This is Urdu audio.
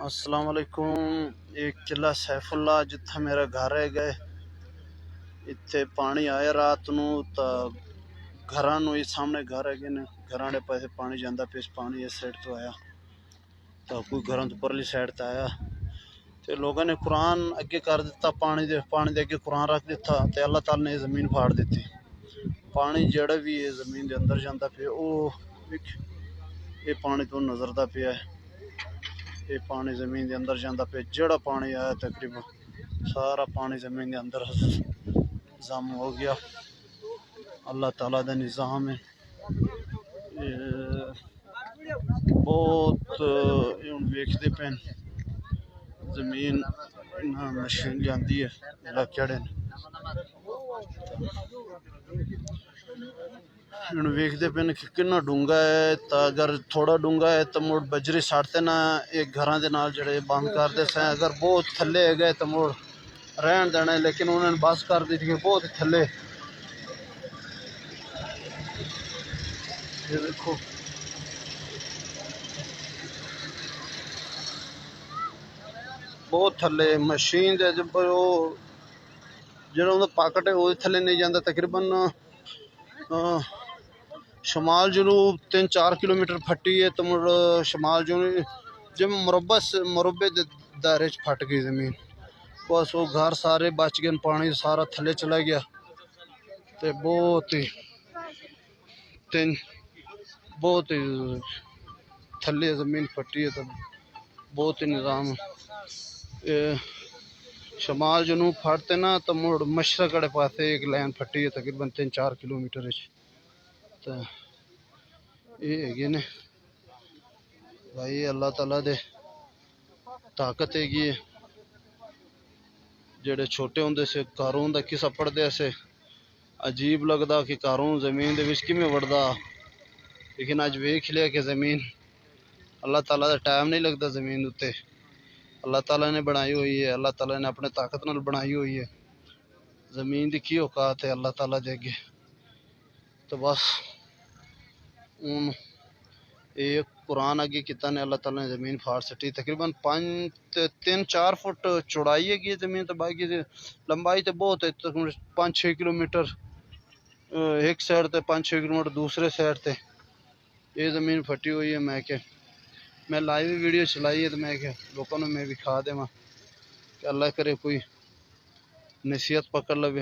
السلام علیکم۔ ایک قلعہ سیف اللہ جتھا میرا گھر ہے گئے اتنے پانی آیا رات نو تا گھراں نو ہی سامنے گھر ہے گئے گھراں دے پاسے پانی جاندا پیس پانی اس سائڈ تو آیا تا کوئی گھراں تو پرلی سائڈ تے آیا تے لوگوں نے قرآن اگے کر دیتا پانی دے اگے قرآن رکھ دیتا تے اللہ تعالی نے زمین پھاڑ دیتی پانی جڑا بھی ہے زمین دے اندر جاندا پیا او یہ پانی تو نظر دا پیا ہے یہ پانی زمین دے اندر جاندا پیا جڑا پانی آیا تقریبا سارا پانی زمین دے اندر ضم ہو گیا اللہ تعالیٰ دا نظام ہے بہت ہن ویکھدے پین زمین مشین جاندی ہے علاقے ہن ویکھدے پین کہ کنا ڈونگا ہے تا اگر تھوڑا ڈونگا ہے تو مڑ بجری ساڑتے نا ایک گھراں دے نال جڑے بند کر دے سیں اگر بہت تھلے ہے گئے تو مڑ رہن دینا ہے لیکن انہوں نے بس کر دی تھی کہ بہت تھلے یہ دیکھو بہت تھلے مشین دے جڑا انہوں پاکٹ ہے وہ تھلے نہیں جاندہ تقریباً شمال جنوب 3-4 کلومیٹر پھٹی ہے تو مڑ شمال جنوب جب مربع دائرے چ پھٹ گئی زمین بس وہ گھر سارے بچ گئے پانی سارا تھلے چلا گیا تے بہت ہی تھلے زمین پھٹی ہے تو بہت ہی نظام شمال جنوب پھٹتے نا تو مڑ مشرق والے پاسے ایک لائن پھٹی ہے تقریباً 3-4 کلومیٹر تو یہ ہے نے بھائی اللہ تعالیٰ دے طاقت ہے گی جڑے چھوٹے ہوندے سے قارون دا قصہ پڑھدے سے عجیب لگدا کہ قارون زمین دے وچ کیویں وڑدا لیکن اج ویکھ لیا کہ زمین اللہ تعالیٰ دا ٹائم نہیں لگتا زمین اتے اللہ تعالیٰ نے بنائی ہوئی ہے اللہ تعالیٰ نے اپنے طاقت نال بنائی ہوئی ہے زمین دی کی اوقات ہے اللہ تعالیٰ دے اگے تو بس ایک قرآن آگے کتا نے اللہ تعالیٰ نے زمین پھاڑ سٹی تقریباً 3-4 فٹ چوڑائی ہے گی زمین تو باقی لمبائی تو بہت ہے 5-6 کلومیٹر ایک سائڈ تے 5-6 کلومیٹر دوسرے سائڈ تے یہ زمین پھٹی ہوئی ہے میں لائیو ویڈیو چلائی ہے تو میں کہ لوگوں نے میں بھی کھا دے کہ اللہ کرے کوئی نصیحت پکڑ لوے